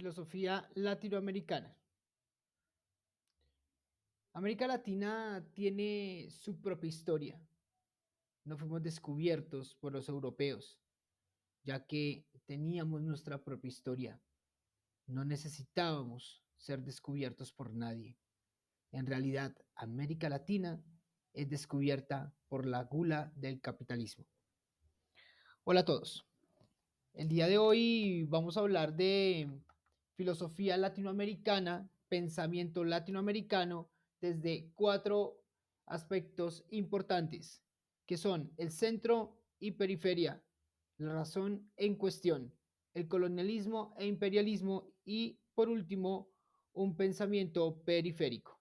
Filosofía latinoamericana. América Latina tiene su propia historia. No fuimos descubiertos por los europeos, ya que teníamos nuestra propia historia. No necesitábamos ser descubiertos por nadie. En realidad, América Latina es descubierta por la gula del capitalismo. Hola a todos. El día de hoy vamos a hablar de filosofía latinoamericana, pensamiento latinoamericano, desde cuatro aspectos importantes, que son el centro y periferia, la razón en cuestión, el colonialismo e imperialismo y, por último, un pensamiento periférico.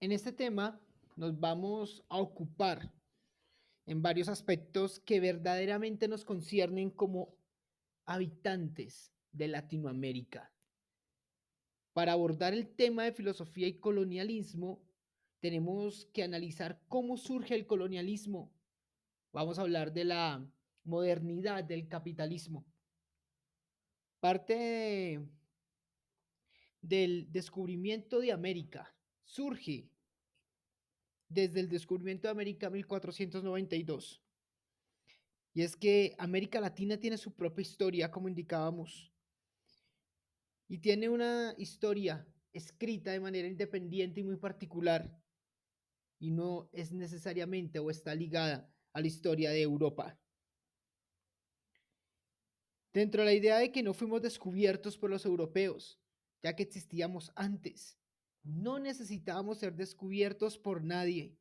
En este tema nos vamos a ocupar en varios aspectos que verdaderamente nos conciernen como habitantes de Latinoamérica. Para abordar el tema de filosofía y colonialismo, tenemos que analizar cómo surge el colonialismo. Vamos a hablar de la modernidad del capitalismo. Parte del descubrimiento de América surge desde el descubrimiento de América en 1492. Y es que América Latina tiene su propia historia, como indicábamos, y tiene una historia escrita de manera independiente y muy particular, y no es necesariamente o está ligada a la historia de Europa. Dentro de la idea de que no fuimos descubiertos por los europeos, ya que existíamos antes, no necesitábamos ser descubiertos por nadie.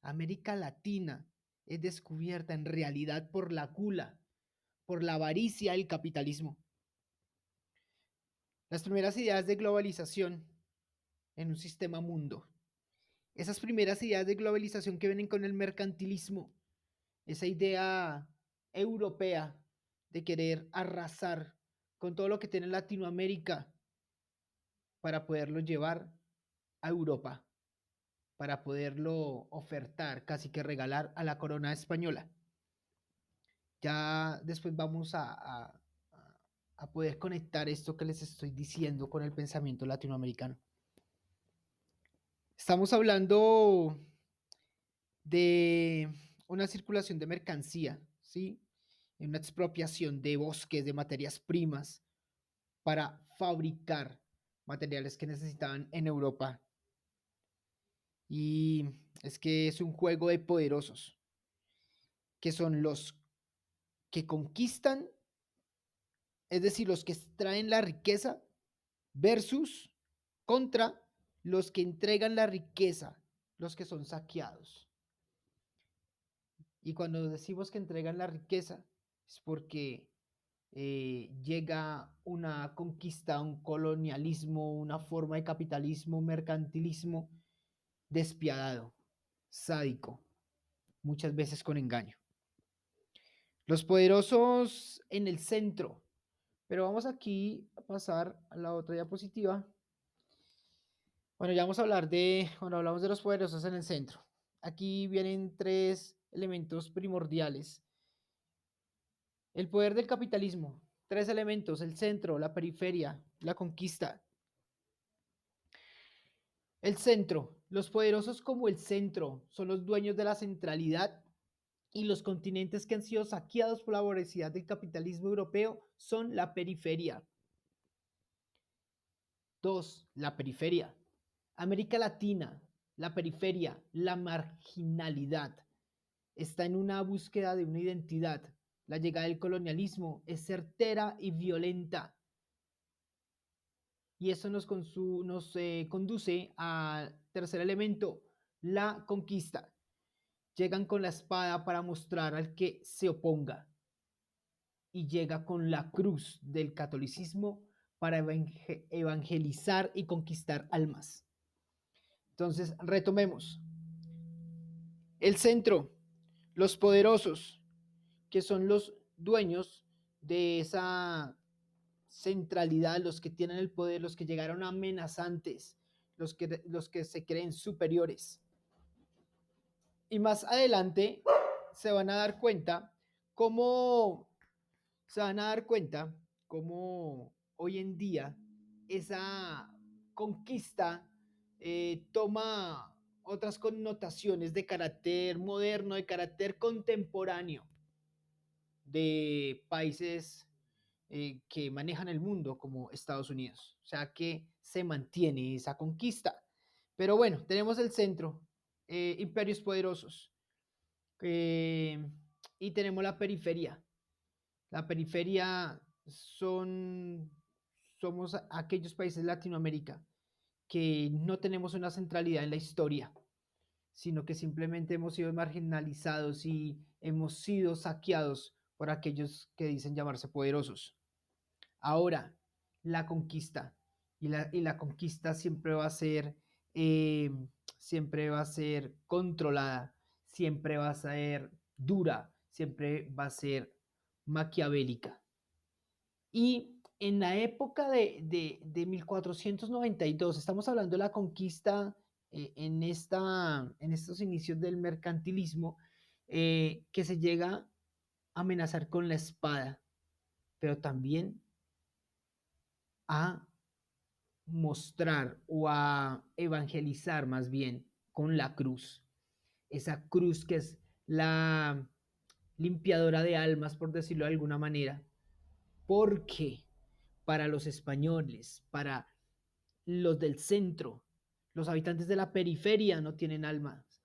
América Latina es descubierta en realidad por la gula, por la avaricia del capitalismo. Las primeras ideas de globalización en un sistema mundo. Esas primeras ideas de globalización que vienen con el mercantilismo, esa idea europea de querer arrasar con todo lo que tiene Latinoamérica para poderlo llevar a Europa, para poderlo ofertar, casi que regalar a la corona española. Ya después vamos a poder conectar esto que les estoy diciendo con el pensamiento latinoamericano. Estamos hablando de una circulación de mercancía, ¿sí? Una expropiación de bosques, de materias primas, para fabricar materiales que necesitaban en Europa. Y es que es un juego de poderosos, que son los que conquistan, es decir, los que extraen la riqueza, versus contra los que entregan la riqueza, los que son saqueados. Y cuando decimos que entregan la riqueza, es porque llega una conquista, un colonialismo, una forma de capitalismo, mercantilismo despiadado, sádico, muchas veces con engaño. Los poderosos en el centro, pero vamos aquí a pasar a la otra diapositiva. Bueno, ya vamos a hablar bueno, hablamos de los poderosos en el centro. Aquí vienen tres elementos primordiales. El poder del capitalismo, tres elementos: el centro, la periferia, la conquista. El centro, los poderosos como el centro son los dueños de la centralidad, y los continentes que han sido saqueados por la voracidad del capitalismo europeo son la periferia. Dos, la periferia. América Latina, la periferia, la marginalidad, está en una búsqueda de una identidad. La llegada del colonialismo es certera y violenta. Y eso nos conduce al tercer elemento, la conquista. Llegan con la espada para mostrar al que se oponga, y llega con la cruz del catolicismo para evangelizar y conquistar almas. Entonces, retomemos. El centro, los poderosos, que son los dueños de esa centralidad, los que tienen el poder, los que llegaron amenazantes, los que se creen superiores. Y más adelante se van a dar cuenta cómo se van a dar cuenta cómo hoy en día esa conquista toma otras connotaciones de carácter moderno, de carácter contemporáneo de países que manejan el mundo como Estados Unidos. O sea que se mantiene esa conquista. Pero bueno, tenemos el centro, imperios poderosos, eh, y tenemos la periferia. La periferia somos aquellos países de Latinoamérica que no tenemos una centralidad en la historia, sino que simplemente hemos sido marginalizados y hemos sido saqueados por aquellos que dicen llamarse poderosos. Ahora, la conquista, y la conquista eh, siempre va a ser controlada, siempre va a ser dura, siempre va a ser maquiavélica. Y en la época de 1492, estamos hablando de la conquista en estos inicios del mercantilismo, que se llega a amenazar con la espada, pero también a mostrar o a evangelizar más bien con la cruz. Esa cruz que es la limpiadora de almas, por decirlo de alguna manera, porque para los españoles, para los del centro, los habitantes de la periferia no tienen almas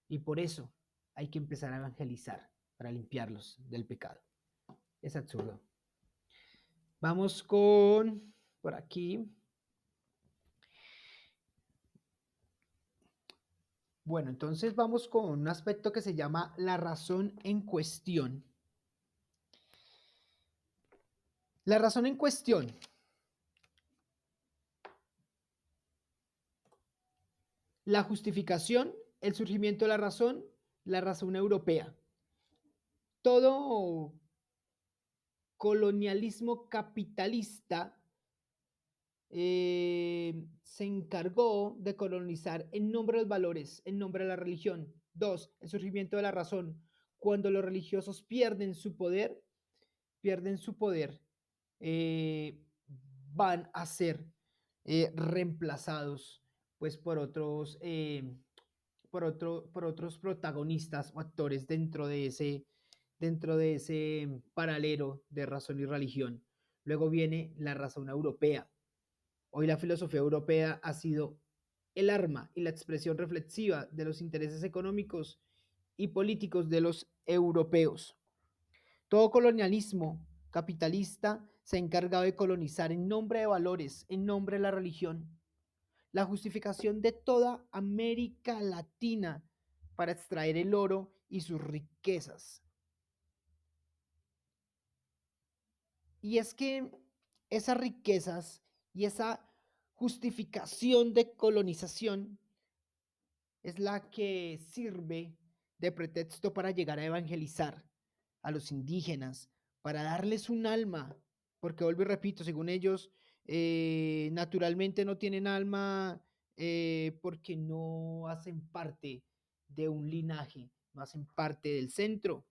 y por eso hay que empezar a evangelizar para limpiarlos del pecado. Es absurdo. Vamos con por aquí. Bueno, entonces vamos con un aspecto que se llama la razón en cuestión. La razón en cuestión. La justificación, el surgimiento de la razón europea. Todo colonialismo capitalista se encargó de colonizar en nombre de los valores, en nombre de la religión. Dos, el surgimiento de la razón. Cuando los religiosos pierden su poder, eh, van a ser reemplazados pues por otros protagonistas o actores dentro de ese paralelo de razón y religión. Luego viene la razón europea. Hoy la filosofía europea ha sido el arma y la expresión reflexiva de los intereses económicos y políticos de los europeos. Todo colonialismo capitalista se ha encargado de colonizar en nombre de valores, en nombre de la religión. La justificación de toda América Latina para extraer el oro y sus riquezas. Y es que esas riquezas y esa justificación de colonización es la que sirve de pretexto para llegar a evangelizar a los indígenas, para darles un alma, porque vuelvo y repito, según ellos, naturalmente no tienen alma porque no hacen parte de un linaje, no hacen parte del centro.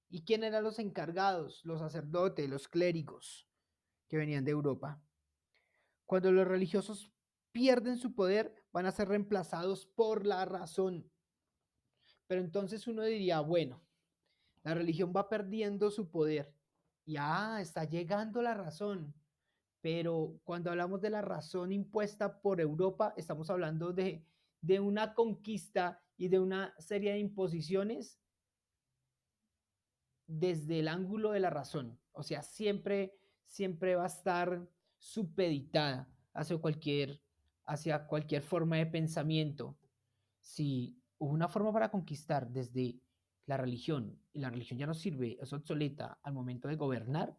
¿Y quién eran los encargados? Los sacerdotes, los clérigos que venían de Europa. Cuando los religiosos pierden su poder, van a ser reemplazados por la razón. Pero entonces uno diría, bueno, la religión va perdiendo su poder. Y está llegando la razón. Pero cuando hablamos de la razón impuesta por Europa, estamos hablando de una conquista y de una serie de imposiciones desde el ángulo de la razón. O sea, siempre va a estar supeditada hacia cualquier forma de pensamiento. Si hubo una forma para conquistar desde la religión y la religión ya no sirve, es obsoleta al momento de gobernar,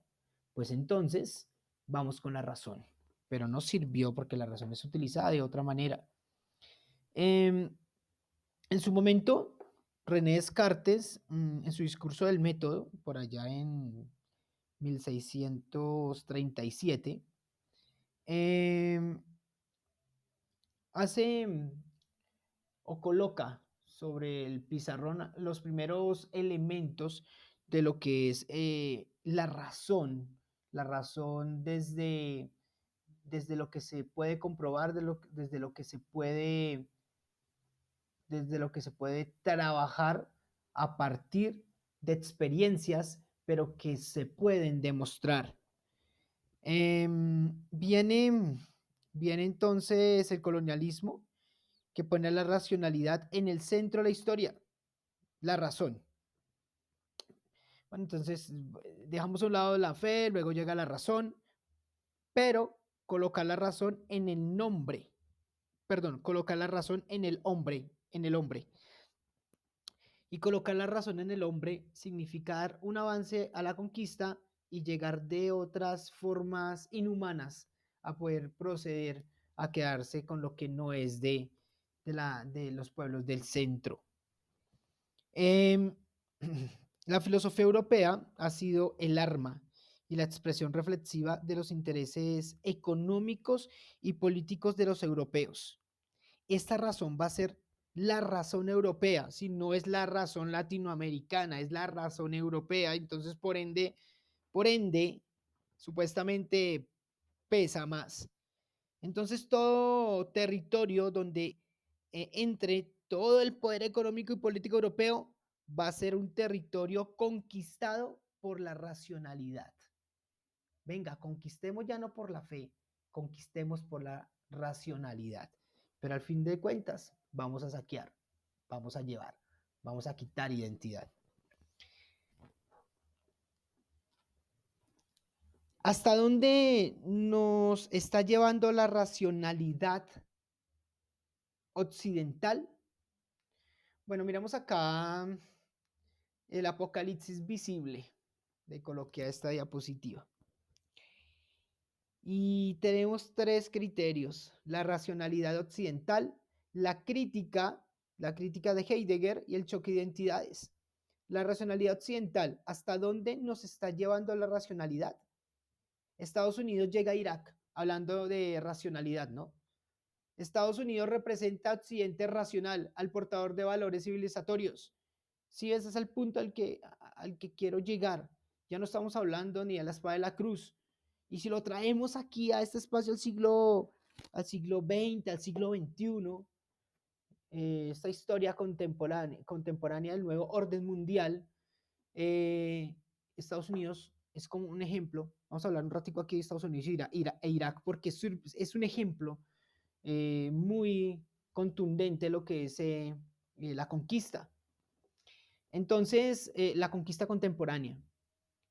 pues entonces vamos con la razón. Pero no sirvió porque la razón es utilizada de otra manera. En su momento, René Descartes, en su discurso del método, por allá en 1637, hace o coloca sobre el pizarrón los primeros elementos de lo que es la razón desde lo que se puede comprobar, desde lo que se puede trabajar a partir de experiencias, pero que se pueden demostrar. Viene entonces el colonialismo, que pone a la racionalidad en el centro de la historia, la razón. Bueno, entonces dejamos a un lado la fe, luego llega la razón, pero colocar la razón en el nombre, perdón, colocar la razón en el hombre. Y colocar la razón en el hombre significa dar un avance a la conquista y llegar de otras formas inhumanas a poder proceder a quedarse con lo que no es de los pueblos del centro. Eh, la filosofía europea ha sido el arma y la expresión reflexiva de los intereses económicos y políticos de los europeos. Esta razón va a ser la razón europea, si no es la razón latinoamericana, es la razón europea, entonces por ende, supuestamente pesa más. Entonces todo territorio donde entre todo el poder económico y político europeo va a ser un territorio conquistado por la racionalidad. Venga, conquistemos ya no por la fe, conquistemos por la racionalidad. Pero al fin de cuentas, vamos a saquear, vamos a llevar, vamos a quitar identidad. ¿Hasta dónde nos está llevando la racionalidad occidental? Bueno, miramos acá el apocalipsis visible. Le coloqué a esta diapositiva. Y tenemos tres criterios: la racionalidad occidental, la crítica de Heidegger y el choque de identidades. La racionalidad occidental, ¿hasta dónde nos está llevando la racionalidad? Estados Unidos llega a Irak, hablando de racionalidad, ¿no? Estados Unidos representa a Occidente racional, al portador de valores civilizatorios. Sí, ese es el punto al que quiero llegar. Ya no estamos hablando ni de la espada de la cruz. Y si lo traemos aquí a este espacio al siglo XX, al siglo XXI, esta historia contemporánea del nuevo orden mundial, Estados Unidos es como un ejemplo. Vamos a hablar un ratico aquí de Estados Unidos e Irak, porque es un ejemplo muy contundente lo que es la conquista. Entonces, la conquista contemporánea.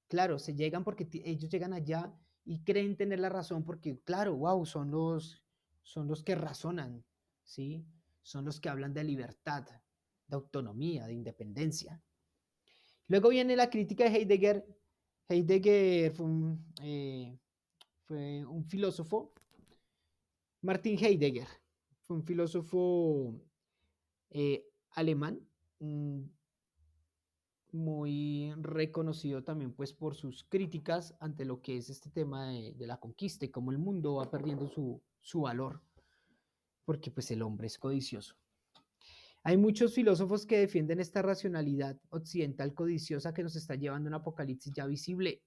Claro, se llegan porque ellos llegan allá y creen tener la razón porque, claro, wow, son los que razonan, ¿sí? Son los que hablan de libertad, de autonomía, de independencia. Luego viene la crítica de Heidegger. Heidegger fue un filósofo, Martin Heidegger, fue un filósofo alemán, muy reconocido también pues por sus críticas ante lo que es este tema de la conquista y cómo el mundo va perdiendo su valor, porque pues el hombre es codicioso. Hay muchos filósofos que defienden esta racionalidad occidental codiciosa que nos está llevando a un apocalipsis ya visible.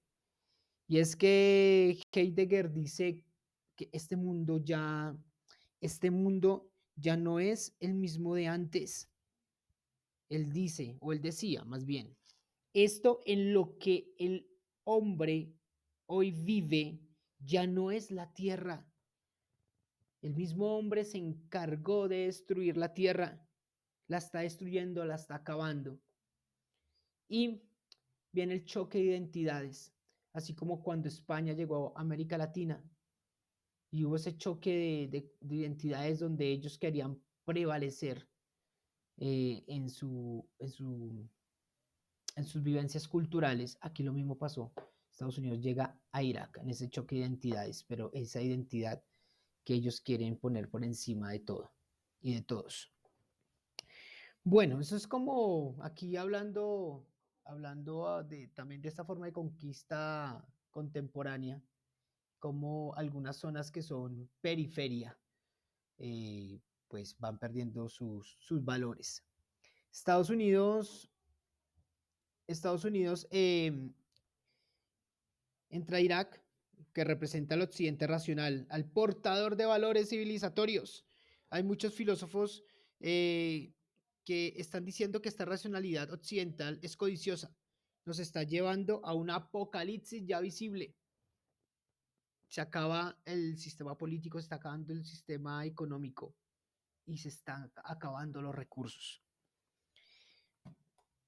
Y es que Heidegger dice que este mundo ya no es el mismo de antes. Él dice, o él decía más bien, esto en lo que el hombre hoy vive ya no es la tierra. El mismo hombre se encargó de destruir la tierra, la está destruyendo, la está acabando. Y viene el choque de identidades, así como cuando España llegó a América Latina y hubo ese choque de identidades donde ellos querían prevalecer en sus vivencias culturales. Aquí lo mismo pasó. Estados Unidos llega a Irak en ese choque de identidades, pero esa identidad que ellos quieren poner por encima de todo y de todos. Bueno, eso es como aquí hablando también de esta forma de conquista contemporánea, como algunas zonas que son periferia, pues van perdiendo sus valores. Estados Unidos, Estados Unidos entra a Irak, que representa al occidente racional, al portador de valores civilizatorios. Hay muchos filósofos que están diciendo que esta racionalidad occidental es codiciosa, nos está llevando a un apocalipsis ya visible. Se acaba el sistema político, se está acabando el sistema económico y se están acabando los recursos.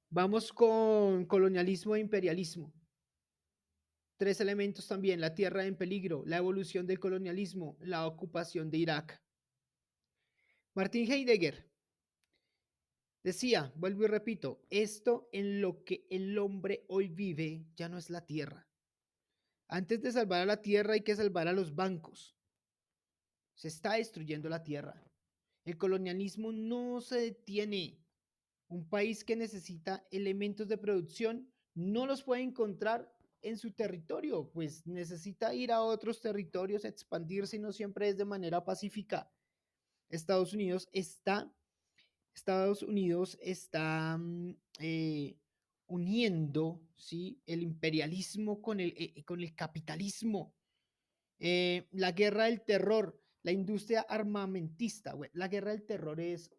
Vamos con colonialismo e imperialismo. Tres elementos también: la tierra en peligro, la evolución del colonialismo, la ocupación de Irak. Martin Heidegger decía, vuelvo y repito, esto en lo que el hombre hoy vive ya no es la tierra. Antes de salvar a la tierra hay que salvar a los bancos. Se está destruyendo la tierra. El colonialismo no se detiene. Un país que necesita elementos de producción no los puede encontrar en su territorio, pues necesita ir a otros territorios, expandirse y no siempre es de manera pacífica. Estados Unidos está, Estados Unidos está uniendo, ¿sí?, el imperialismo con el capitalismo. La guerra del terror, la industria armamentista. Bueno, la guerra del terror es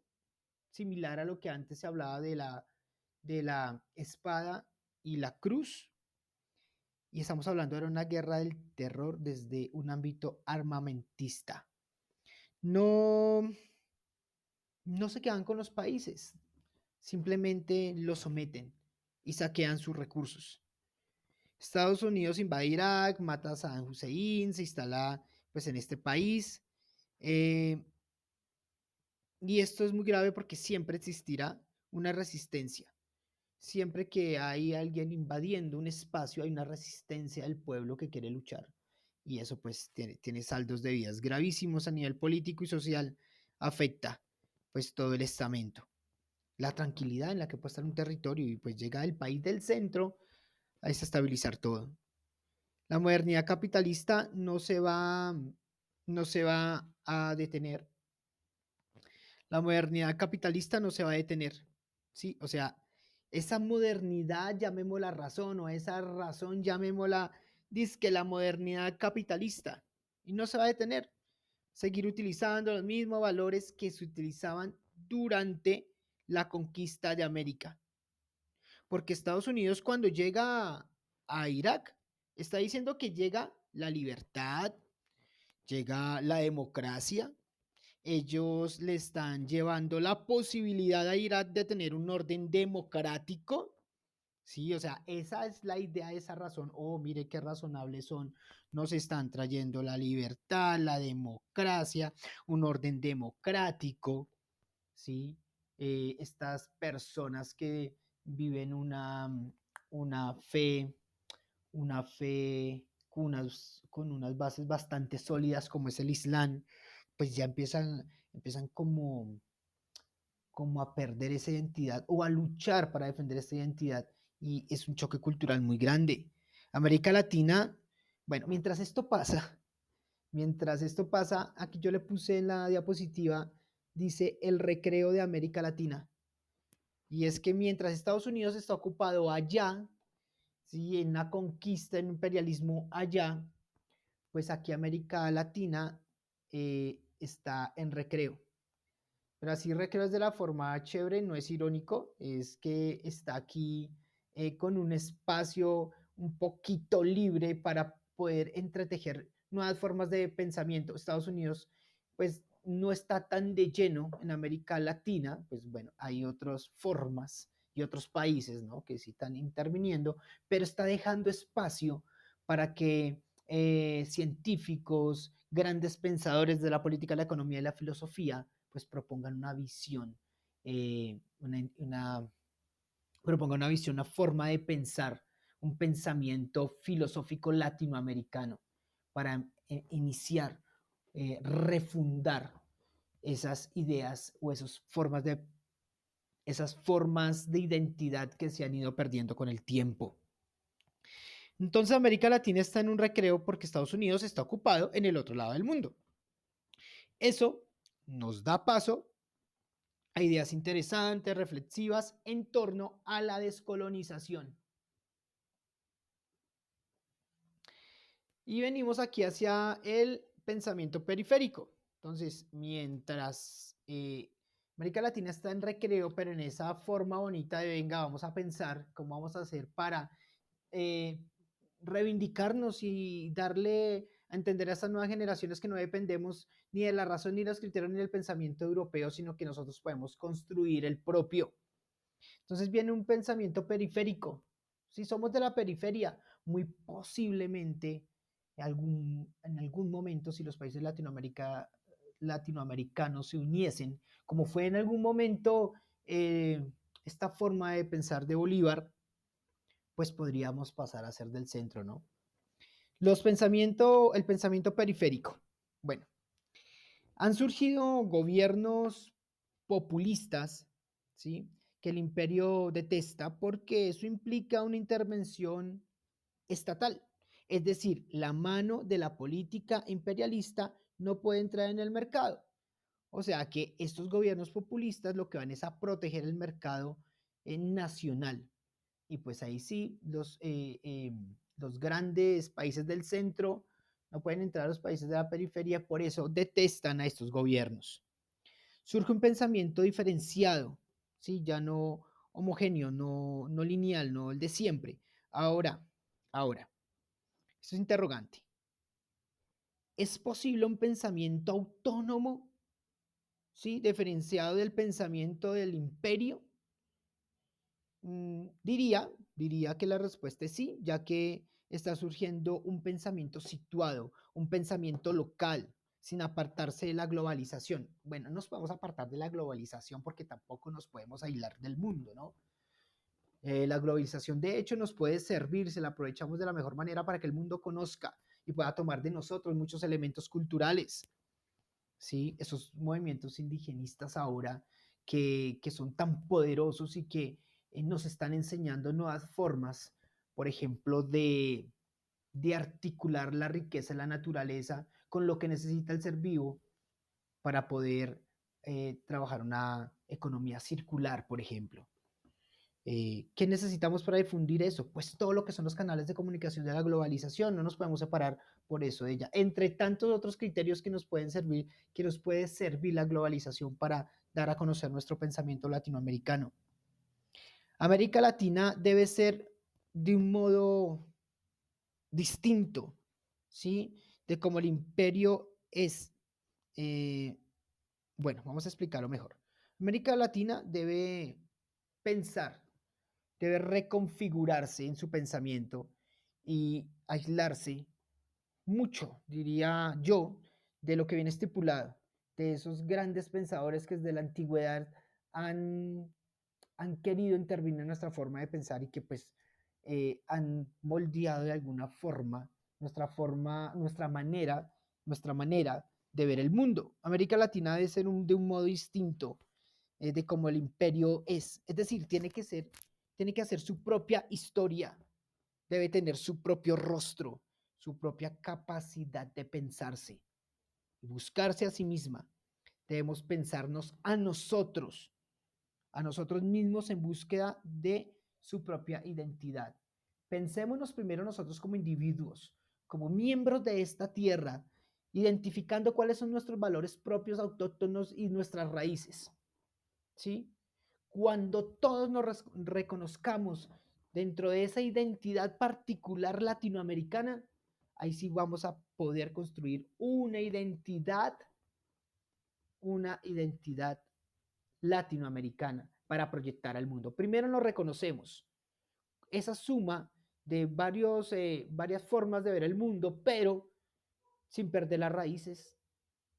similar a lo que antes se hablaba de la espada y la cruz. Y estamos hablando de una guerra del terror desde un ámbito armamentista. No, no se quedan con los países, simplemente los someten y saquean sus recursos. Estados Unidos invade Irak, mata a Saddam Hussein, se instala pues en este país. Y esto es muy grave porque siempre existirá una resistencia. Siempre que hay alguien invadiendo un espacio, hay una resistencia del pueblo que quiere luchar. Y eso pues tiene saldos de vidas gravísimos a nivel político y social. Afecta pues todo el estamento. La tranquilidad en la que puede estar un territorio y pues llega el país del centro a desestabilizar todo. La modernidad capitalista no se va a detener. La modernidad capitalista no se va a detener, ¿sí? O sea, esa modernidad, llamémosla razón, o esa razón, llamémosla, que la modernidad capitalista, y no se va a detener. Seguir utilizando los mismos valores que se utilizaban durante la conquista de América. Porque Estados Unidos, cuando llega a Irak, está diciendo que llega la libertad, llega la democracia. Ellos le están llevando la posibilidad a Irak de tener un orden democrático. Sí, o sea, esa es la idea, esa razón. Oh, mire qué razonables son. Nos están trayendo la libertad, la democracia, un orden democrático. Sí, estas personas que viven una una fe con unas bases bastante sólidas como es el Islam, pues ya empiezan como a perder esa identidad o a luchar para defender esa identidad, y es un choque cultural muy grande. América Latina, bueno, mientras esto pasa, aquí yo le puse en la diapositiva, dice el recreo de América Latina. Y es que mientras Estados Unidos está ocupado allá, ¿sí?, en una conquista, en un imperialismo allá, pues aquí América Latina está en recreo. Pero así recreo es de la forma chévere, no es irónico, es que está aquí con un espacio un poquito libre para poder entretejer nuevas formas de pensamiento. Estados Unidos pues no está tan de lleno en América Latina, pues bueno, hay otras formas y otros países, ¿no?, que sí están interviniendo, pero está dejando espacio para que científicos, grandes pensadores de la política, la economía y la filosofía, pues propongan una visión, propongan una visión, una forma de pensar, un pensamiento filosófico latinoamericano para iniciar, refundar esas ideas o esas formas de identidad que se han ido perdiendo con el tiempo. Entonces América Latina está en un recreo porque Estados Unidos está ocupado en el otro lado del mundo. Eso nos da paso a ideas interesantes, reflexivas en torno a la descolonización. Y venimos aquí hacia el pensamiento periférico. Entonces, mientras América Latina está en recreo, pero en esa forma bonita de venga, vamos a pensar cómo vamos a hacer para eh, reivindicarnos y darle a entender a estas nuevas generaciones que no dependemos ni de la razón, ni de los criterios, ni del pensamiento europeo, sino que nosotros podemos construir el propio. Entonces viene un pensamiento periférico. Si somos de la periferia, muy posiblemente en algún momento, si los países latinoamericanos se uniesen, como fue en algún momento esta forma de pensar de Bolívar, pues podríamos pasar a ser del centro, ¿no? El pensamiento periférico. Bueno, han surgido gobiernos populistas, ¿sí? Que el imperio detesta porque eso implica una intervención estatal. Es decir, la mano de la política imperialista no puede entrar en el mercado. O sea que estos gobiernos populistas lo que van es a proteger el mercado nacional. Y pues ahí sí, los grandes países del centro no pueden entrar a los países de la periferia, por eso detestan a estos gobiernos. Surge un pensamiento diferenciado, ¿sí? Ya no homogéneo, no lineal, no el de siempre. Ahora, esto es interrogante. ¿Es posible un pensamiento autónomo, ¿sí? Diferenciado del pensamiento del imperio? Diría que la respuesta es sí, ya que está surgiendo un pensamiento situado, un pensamiento local, sin apartarse de la globalización. Bueno, no nos podemos apartar de la globalización porque tampoco nos podemos aislar del mundo, ¿no? La globalización, de hecho, nos puede servir si la aprovechamos de la mejor manera para que el mundo conozca y pueda tomar de nosotros muchos elementos culturales. ¿Sí? Esos movimientos indigenistas ahora que son tan poderosos y que nos están enseñando nuevas formas, por ejemplo, de articular la riqueza de la naturaleza con lo que necesita el ser vivo para poder trabajar una economía circular, por ejemplo. ¿Qué necesitamos para difundir eso? Pues todo lo que son los canales de comunicación de la globalización, no nos podemos separar por eso de ella. Entre tantos otros criterios que nos pueden servir, que nos puede servir la globalización para dar a conocer nuestro pensamiento latinoamericano. América Latina debe ser de un modo distinto, ¿sí? De cómo el imperio es. eh, bueno, vamos a explicarlo mejor. América Latina debe pensar, debe reconfigurarse en su pensamiento y aislarse mucho, diría yo, de lo que viene estipulado, de esos grandes pensadores que desde la antigüedad han, han querido intervenir en nuestra forma de pensar y que pues han moldeado de alguna forma, nuestra manera de ver el mundo. América Latina debe ser de un modo distinto de cómo el imperio es decir, tiene que hacer su propia historia, debe tener su propio rostro, su propia capacidad de pensarse y buscarse a sí misma. Debemos pensarnos a nosotros mismos en búsqueda de su propia identidad. Pensémonos primero nosotros como individuos, como miembros de esta tierra, identificando cuáles son nuestros valores propios, autóctonos y nuestras raíces. ¿Sí? Cuando todos nos reconozcamos dentro de esa identidad particular latinoamericana, ahí sí vamos a poder construir una identidad latinoamericana para proyectar al mundo. Primero nos reconocemos esa suma de varias formas de ver el mundo, pero sin perder las raíces,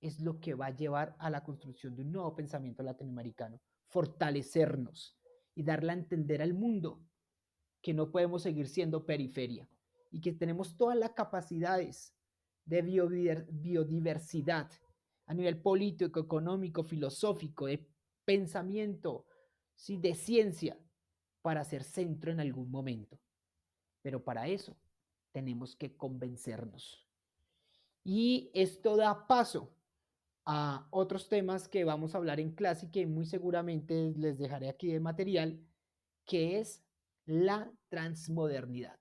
es lo que va a llevar a la construcción de un nuevo pensamiento latinoamericano, fortalecernos y darle a entender al mundo que no podemos seguir siendo periferia y que tenemos todas las capacidades de biodiversidad a nivel político, económico, filosófico, de pensamiento, ¿sí? De ciencia, para ser centro en algún momento. Pero para eso tenemos que convencernos. Y esto da paso a otros temas que vamos a hablar en clase y que muy seguramente les dejaré aquí de material, que es la transmodernidad.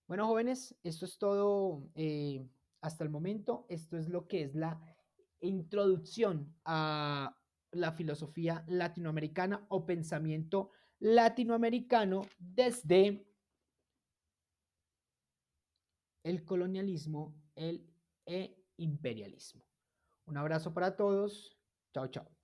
Bueno, jóvenes, esto es todo hasta el momento. Esto es lo que es la introducción a la filosofía latinoamericana o pensamiento latinoamericano desde el colonialismo e imperialismo. Un abrazo para todos. Chao, chao.